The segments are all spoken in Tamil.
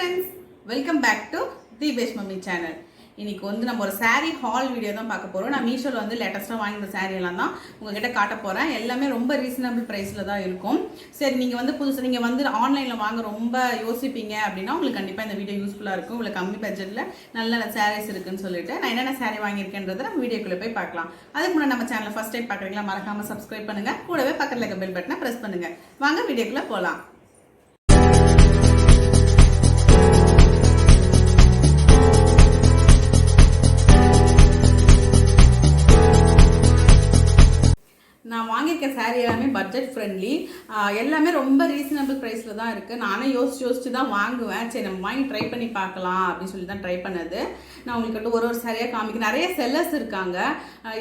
friends, welcome back to DeepeshMummyChannel. இன்னைக்கு வந்து நம்ம ஒரு saree haul வீடியோ தான் பார்க்க போறோம். நான் மீஷோல வந்து லேட்டஸ்டா வாங்கின saree எல்லாம் தான் உங்ககிட்ட காட்ட போறேன். எல்லாமே ரொம்ப ரீசனபிள் பிரைஸ்ல தான் இருக்கும். சரி, நீங்க வந்து புதுசா நீங்க வந்து ஆன்லைன்ல வாங்க ரொம்ப யோசிப்பீங்க அப்படினா உங்களுக்கு கண்டிப்பா இந்த வீடியோ யூஸ்ஃபுல்லா இருக்கும். உங்களுக்கு கம்மி பட்ஜெட்ல நல்ல sarees இருக்குன்னு சொல்லிட்டு நான் என்னென்ன saree வாங்கியிருக்கேன்றதை நம்ம வீடியோக்குள்ள போய் பார்க்கலாம். அதுக்கு முன்னாடி நம்ம சேனலை ஃபர்ஸ்ட் டைம் பார்க்கறீங்களா, மறக்காம subscribe பண்ணுங்க. கூடவே பக்கத்துல இருக்க பெல் பட்டனை பிரஸ் பண்ணுங்க. வாங்க வீடியோக்குள்ள போலாம். நான் வாங்கியிருக்க சாரீ எல்லாமே பட்ஜெட் ஃப்ரெண்ட்லி, எல்லாமே ரொம்ப ரீசனபிள் ப்ரைஸில் தான் இருக்குது. நானே யோசிச்சு தான் வாங்குவேன். சரி, நம்ம வாங்கி ட்ரை பண்ணி பார்க்கலாம் அப்படின்னு சொல்லி தான் ட்ரை பண்ணது. நான் உங்களுக்கு ஒரு சாரியாக காமிக்க நிறைய செல்லர்ஸ் இருக்காங்க.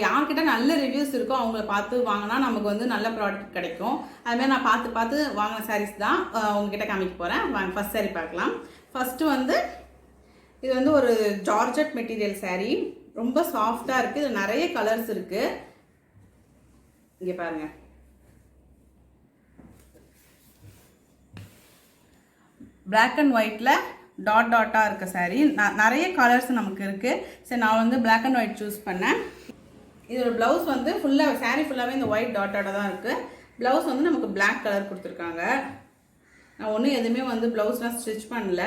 யார்கிட்ட நல்ல ரிவ்யூஸ் இருக்கோ அவங்கள பார்த்து வாங்கினா நமக்கு வந்து நல்ல ப்ராடக்ட் கிடைக்கும். அதுமாதிரி நான் பார்த்து வாங்கின சாரீஸ் தான் உங்ககிட்ட காமிக்க போகிறேன். வாங்க ஃபர்ஸ்ட் சாரீ பார்க்கலாம். ஃபஸ்ட்டு வந்து இது வந்து ஒரு ஜார்ஜெட் மெட்டீரியல் சாரீ, ரொம்ப சாஃப்டாக இருக்குது. இது நிறைய கலர்ஸ் இருக்குது. இங்கே பாருங்க, பிளாக் அண்ட் ஒயிட்ல டாட்டாக இருக்க சாரீ. நிறைய கலர்ஸ் நமக்கு இருக்கு. சரி, நான் வந்து பிளாக் அண்ட் ஒயிட் சூஸ் பண்ணேன். இதோட பிளவுஸ் வந்து ஃபுல்லாக சாரீ ஃபுல்லாகவே இந்த ஒயிட் டாட்டோட தான் இருக்கு. பிளவுஸ் வந்து நமக்கு பிளாக் கலர் கொடுத்துருக்காங்க. நான் ஒன்றும் எதுவுமே வந்து பிளவுஸ்லாம் ஸ்டிச் பண்ணல.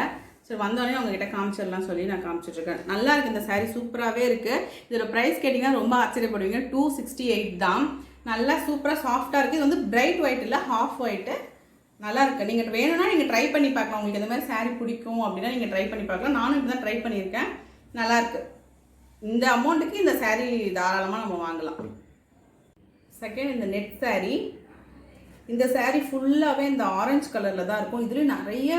சரி, வந்தோடனே உங்ககிட்ட காமிச்சிடலாம் சொல்லி நான் காமிச்சிட்ருக்கேன். நல்லா இருக்குது இந்த சாரீ, சூப்பராகவே இருக்குது. இதோட ப்ரைஸ் கேட்டிங்கன்னா ரொம்ப ஆச்சரியப்படுவீங்க. 268 தான். நல்லா சூப்பராக சாஃப்டாக இருக்குது. இது வந்து பிரைட் ஒயிட் இல்லை, ஹாஃப் ஒயிட்டு. நல்லா இருக்குது. நீங்கள் வேணும்னா நீங்கள் ட்ரை பண்ணி பார்க்கலாம். உங்களுக்கு இந்த மாதிரி சாரீ பிடிக்கும் அப்படின்னா நீங்கள் ட்ரை பண்ணி பார்க்கலாம். நானும் இப்படி தான் ட்ரை பண்ணியிருக்கேன். நல்லாயிருக்கு. இந்த அமௌண்ட்டுக்கு இந்த சாரீ தாராளமாக நம்ம வாங்கலாம். செகண்ட், இந்த நெட் சாரீ. இந்த சாரீ ஃபுல்லாகவே இந்த ஆரஞ்சு கலரில் தான் இருக்கும். இதுலேயும் நிறைய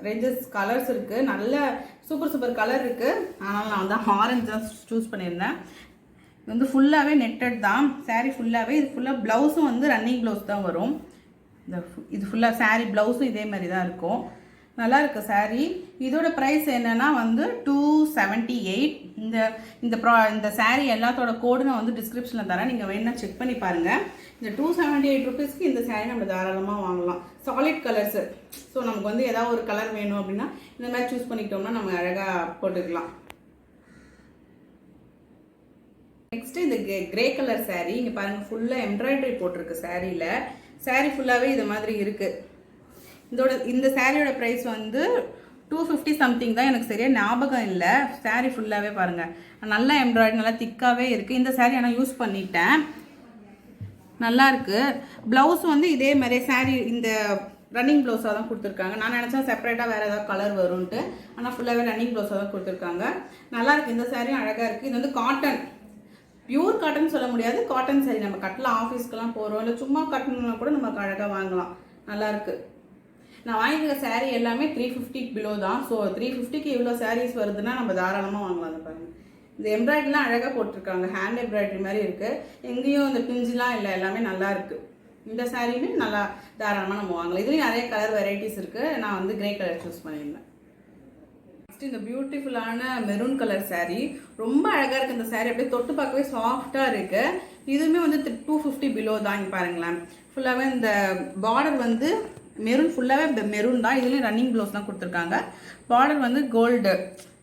ரேஞ்சஸ் கலர்ஸ் இருக்குது. நல்ல சூப்பர் கலர் இருக்குது. அதனால் நான் வந்து ஆரஞ்சு தான் சூஸ் பண்ணியிருந்தேன். இது வந்து ஃபுல்லாகவே நெட்டட் தான் சாரீ ஃபுல்லாகவே. இது ஃபுல்லாக ப்ளவுஸும் வந்து ரன்னிங் ப்ளவுஸ் தான் வரும். இது ஃபுல்லாக சாரீ ப்ளவுஸும் இதே மாதிரி தான் இருக்கும். நல்லா இருக்கு சாரீ. இதோட ப்ரைஸ் என்னென்னா வந்து 278. இந்த சாரீ எல்லாத்தோட கோடு நான் வந்து டிஸ்கிரிப்ஷனில் தரேன். நீங்கள் வேணுன்னா செக் பண்ணி பாருங்கள். இந்த 278 ருபீஸ்க்கு இந்த சாரீ நம்ம தாராளமாக வாங்கலாம். Solid colours. ஸோ நமக்கு வந்து ஏதாவது ஒரு கலர் வேணும் அப்படின்னா இந்த மாதிரி சூஸ் பண்ணிக்கிட்டோம்னா நம்ம அழகாக போட்டுக்கலாம். நெக்ஸ்ட் இந்த கிரே கலர் சாரீ. இங்கே பாருங்கள், ஃபுல்லாக எம்ப்ராய்டரி போட்டிருக்கு சாரியில். சாரீ ஃபுல்லாகவே இது மாதிரி இருக்குது. இந்த சாரியோட ப்ரைஸ் வந்து 250 சம்திங் தான். எனக்கு சரியாக ஞாபகம் இல்லை. சாரீ ஃபுல்லாகவே பாருங்கள், நல்லா எம்ப்ராய்டரி, நல்லா திக்காகவே இருக்குது. இந்த சாரீ ஆனால் யூஸ் பண்ணிட்டேன். நல்லா இருக்குது. ப்ளவுஸ் வந்து இதே மாதிரி சாரீ இந்த ரன்னிங் ப்ளவுஸாக தான் கொடுத்துருக்காங்க. நான் நினச்சேன் செப்பரேட்டாக வேறு ஏதாவது கலர் வரும்ன்ட்டு. ஆனால் ஃபுல்லாகவே ரன்னிங் ப்ளவுஸாக தான் கொடுத்துருக்காங்க. நல்லாயிருக்கு. இந்த சாரியும் அழகாக இருக்குது. இது வந்து காட்டன், பியூர் காட்டன் சொல்ல முடியாது, காட்டன் சாரி. நம்ம கட்டலாம், ஆஃபீஸ்க்கெலாம் போகிறோம், இல்லை சும்மா கட்டணும்னா கூட நமக்கு அழகாக வாங்கலாம். நல்லாயிருக்கு. நான் வாங்கிக்கிற சாரீ எல்லாமே 350 பிலோ தான். ஸோ 350க்கு இவ்வளோ சாரீஸ் வருதுன்னா நம்ம தாராளமாக வாங்கலாம். அதை பாருங்கள், இந்த எம்ப்ராய்டரிலாம் அழகாக போட்டிருக்காங்க. ஹேண்ட் எம்ப்ராய்டரி மாதிரி இருக்குது. எங்கேயும் இந்த பிஞ்சுலாம் இல்லை, எல்லாமே நல்லா இருக்குது. இந்த சாரியுமே நல்லா தாராளமாக நம்ம வாங்கலாம். இதுலேயும் நிறைய கலர் வெரைட்டிஸ் இருக்குது. நான் வந்து கிரே கலர் சூஸ் பண்ணியிருந்தேன். இந்த பியூட்டிஃபுல்லான மெரூன் கலர் சாரீ ரொம்ப அழகாக இருக்குது. இந்த சாரீ அப்படியே தொட்டு பார்க்கவே சாஃப்டாக இருக்குது. இதுவுமே வந்து 250 பிலோ தான். இங்கே பாருங்களேன், ஃபுல்லாகவே இந்த பார்டர் வந்து மெரூன், ஃபுல்லாகவே மெரூன் தான். இதுலேயும் ரன்னிங் ப்ளவுஸ் தான் கொடுத்துருக்காங்க. பார்டர் வந்து கோல்டு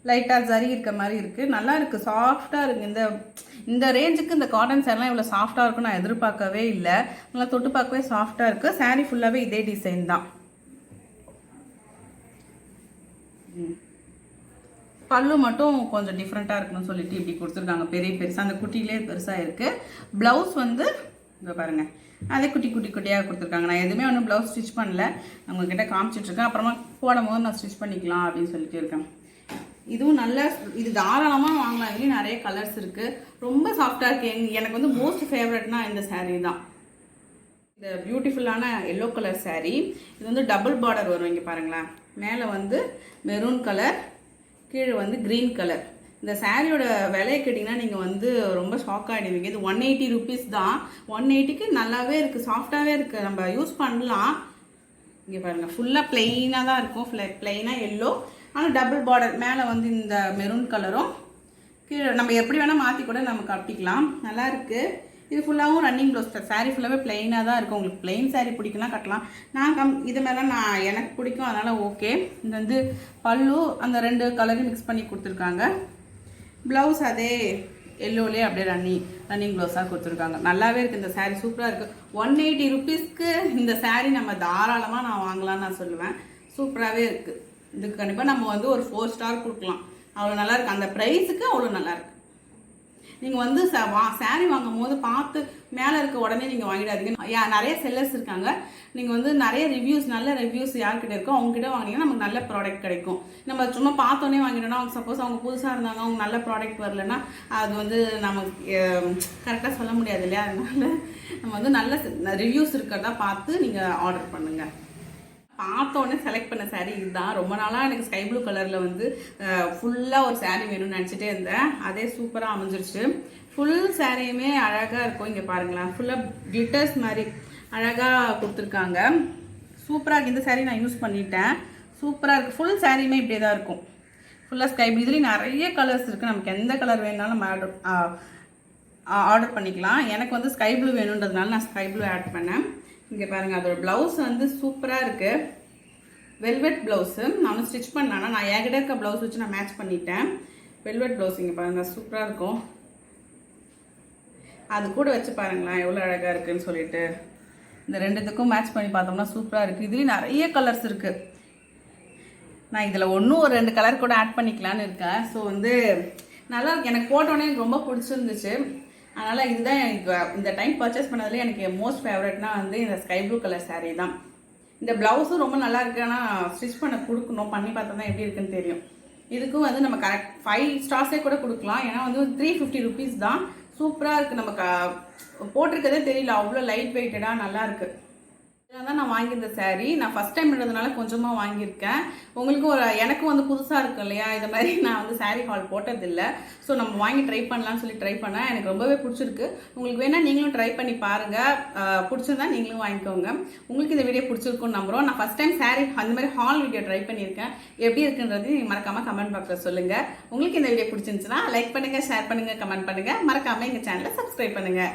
லைட்டாக ஜரி இருக்க மாதிரி இருக்குது. நல்லா இருக்குது, சாஃப்டாக இருக்குது. இந்த ரேஞ்சுக்கு இந்த காட்டன் சாரீலாம் இவ்வளோ சாஃப்டாக இருக்குன்னு நான் எதிர்பார்க்கவே இல்லை. நல்லா தொட்டு பார்க்கவே சாஃப்டாக இருக்குது. சாரீ ஃபுல்லாகவே இதே டிசைன் தான். பல்லு மட்டும் கொஞ்சம் டிஃப்ரெண்ட்டாக இருக்குன்னு சொல்லிட்டு இப்படி கொடுத்துருக்காங்க. பெருசாக அந்த குட்டியிலே பெருசாக இருக்குது. ப்ளவுஸ் வந்து இங்கே பாருங்கள், அதே குட்டியாக கொடுத்துருக்காங்க. நான் எதுவுமே ஒன்றும் ப்ளவுஸ் ஸ்டிச் பண்ணல, உங்ககிட்ட காமிச்சிட்ருக்கேன். அப்புறமா போடும் போது நான் ஸ்டிச் பண்ணிக்கலாம் அப்படின்னு சொல்லிட்டு இருக்கேன். இதுவும் நல்ல, இது தாராளமாக வாங்கலாம். இதுலேயும் நிறைய கலர்ஸ் இருக்குது. ரொம்ப சாஃப்டாக இருக்குது. எனக்கு வந்து மோஸ்ட் ஃபேவரட்னா இந்த சாரீ தான். இந்த பியூட்டிஃபுல்லான எல்லோ கலர் சாரீ. இது வந்து டபுள் பார்டர் வரும். இங்கே பாருங்களேன், மேலே வந்து மெரூன் கலர், கீழே வந்து க்ரீன் கலர். இந்த சாரியோட விலையை கேட்டிங்கன்னா நீங்கள் வந்து ரொம்ப ஷாக் ஆகிடுவீங்க. இது 180 ருபீஸ் தான். 180க்கு நல்லாவே இருக்குது, சாஃப்டாகவே இருக்குது, நம்ம யூஸ் பண்ணலாம். இங்கே பாருங்கள், ஃபுல்லாக ப்ளெயினாக தான் இருக்கும். ப்ளெயினாக எல்லோ, ஆனால் டபுள் பார்டர். மேலே வந்து இந்த மெரூன் கலரும், கீழே நம்ம எப்படி வேணால் மாற்றி கூட நம்ம கட்டிக்கலாம். நல்லா இருக்குது. இது ஃபுல்லாகவும் ரன்னிங் ப்ளவுஸ் தான். சாரீ ஃபுல்லாகவே பிளெயினாக தான் இருக்கும். உங்களுக்கு பிளெயின் சாரீ பிடிக்கலாம் கட்டலாம். நான் இது மாதிரிலாம் எனக்கு பிடிக்கும், அதனால் ஓகே. இது வந்து பல்லு அந்த 2 கலரையும் மிக்ஸ் பண்ணி கொடுத்துருக்காங்க. ப்ளவுஸ் அதே எல்லோலேயே அப்படியே ரன்னிங் ப்ளவுஸாக கொடுத்துருக்காங்க. நல்லாவே இருக்குது இந்த சாரீ, சூப்பராக இருக்குது. 180 ருபீஸ்க்கு இந்த சாரீ நம்ம தாராளமாக நான் வாங்கலாம்னு நான் சொல்லுவேன். சூப்பராகவே இருக்குது. இதுக்கு கண்டிப்பாக நம்ம வந்து ஒரு 4 ஸ்டார் கொடுக்கலாம். அவ்வளோ நல்லாயிருக்கு. அந்த ப்ரைஸுக்கு அவ்வளோ நல்லாயிருக்கு. நீங்கள் வந்து சாரீ வாங்கும் போது பார்த்து மேலே இருக்க உடனே நீங்கள் வாங்கிடாதீங்க. நிறைய செல்லர்ஸ் இருக்காங்க. நீங்கள் வந்து நிறைய நல்ல ரிவ்யூஸ் யார்கிட்ட இருக்கோ அவங்ககிட்ட வாங்கினீங்கன்னா நமக்கு நல்ல ப்ராடக்ட் கிடைக்கும். நம்ம சும்மா பார்த்தோன்னே வாங்கிட்டோம்னா அவங்க சப்போஸ் அவங்க புதுசாக இருந்தாங்க, அவங்க நல்ல ப்ராடக்ட் வரலன்னா அது வந்து நமக்கு கரெக்டாக சொல்ல முடியாது இல்லையா? அதனால நம்ம வந்து நல்ல ரிவ்யூஸ் இருக்கிறதா பார்த்து நீங்கள் ஆர்டர் பண்ணுங்கள். பார்த்தோன்னே செலக்ட் பண்ண சாரீ இதுதான். ரொம்ப நாளாக எனக்கு ஸ்கை ப்ளூ கலரில் வந்து ஃபுல்லாக ஒரு சாரீ வேணும்னு நினச்சிட்டே இருந்தேன். அதே சூப்பராக அமைஞ்சிருச்சு. ஃபுல் சாரியுமே அழகாக இருக்கும். இங்கே பாருங்களேன், ஃபுல்லாக கிளிட்டர்ஸ் மாதிரி அழகாக கொடுத்துருக்காங்க. சூப்பராக இருக்குது. இந்த சாரீ நான் யூஸ் பண்ணிட்டேன். சூப்பராக இருக்குது. ஃபுல் சாரியுமே இப்படியே தான் இருக்கும். ஃபுல்லாக ஸ்கை ப்ளூ. இதுலேயும் நிறைய கலர்ஸ் இருக்குது. நமக்கு எந்த கலர் வேணுனாலும் நம்ம ஆர்டர் பண்ணிக்கலாம். எனக்கு வந்து ஸ்கை ப்ளூ வேணுன்றதுனால நான் ஸ்கை ப்ளூ ஆட் பண்ணேன். இங்கே பாருங்கள், அதோட ப்ளவுஸ் வந்து சூப்பராக இருக்குது. வெல்வெட் ப்ளவுஸு நானும் ஸ்டிச் பண்ணேன்னா நான் என்கிட்ட இருக்க ப்ளவுஸ் வச்சு நான் மேட்ச் பண்ணிட்டேன். வெல்வெட் ப்ளவுஸ் இங்கே பாருங்கள், சூப்பராக இருக்கும். அது கூட வச்சு பாருங்களேன் எவ்வளோ அழகாக இருக்குதுன்னு சொல்லிட்டு. இந்த 2த்துக்கும் மேட்ச் பண்ணி பார்த்தோம்னா சூப்பராக இருக்குது. இதுலேயும் நிறைய கலர்ஸ் இருக்குது. நான் இதில் ஒன்றும் ஒரு 2 கலர் கூட ஆட் பண்ணிக்கலான்னு இருக்கேன். ஸோ வந்து நல்லா எனக்கு போட்டோன்னே எனக்கு ரொம்ப பிடிச்சிருந்துச்சு. அதனால் இதுதான் எனக்கு இந்த டைம் பர்ச்சேஸ் பண்ணதுலேயே எனக்கு மோஸ்ட் ஃபேவரட்னா வந்து இந்த ஸ்கை ப்ளூ கலர் சாரீ தான். இந்த ப்ளவுஸும் ரொம்ப நல்லா இருக்குது. ஆனால் ஸ்டிச் பண்ண கொடுக்கணும், பண்ணி பார்த்தா தான் எப்படி இருக்குன்னு தெரியும். இதுக்கும் வந்து நம்ம கரெக்ட் 5 ஸ்டார்ஸே கூட கொடுக்கலாம். ஏன்னா வந்து 350 ருபீஸ் தான். சூப்பராக இருக்குது. நமக்கு போட்டிருக்கதே தெரியல, அவ்வளோ லைட் வெயிட்டடாக நல்லா இருக்குது. தான் நான் வாங்கியிருந்த சாரீ. நான் ஃபஸ்ட் டைம்ன்றதுனால கொஞ்சமாக வாங்கியிருக்கேன். உங்களுக்கும் எனக்கும் வந்து புதுசாக இருக்கும் இல்லையா? இது மாதிரி நான் வந்து சாரீ ஹால் போட்டதில்லை. ஸோ நம்ம வாங்கி ட்ரை பண்ணலான்னு சொல்லி ட்ரை பண்ணேன். எனக்கு ரொம்பவே பிடிச்சிருக்கு. உங்களுக்கு வேணால் நீங்களும் ட்ரை பண்ணி பாருங்கள். பிடிச்சிருந்தா நீங்களும் வாங்கிக்கோங்க. உங்களுக்கு இந்த வீடியோ பிடிச்சிருக்குன்னு நம்புகிறோம். நான் ஃபஸ்ட் டைம் சாரீ அந்த மாதிரி ஹால் வீடியோ ட்ரை பண்ணியிருக்கேன். எப்படி இருக்குன்றது நீங்கள் மறக்காமல் கமெண்ட் பாக்ஸில் சொல்லுங்கள். உங்களுக்கு இந்த வீடியோ பிடிச்சிருந்துச்சுன்னா லைக் பண்ணுங்கள், ஷேர் பண்ணுங்கள், கமெண்ட் பண்ணுங்கள். மறக்காமல் எங்கள் சேனலை சப்ஸ்கிரைப் பண்ணுங்கள்.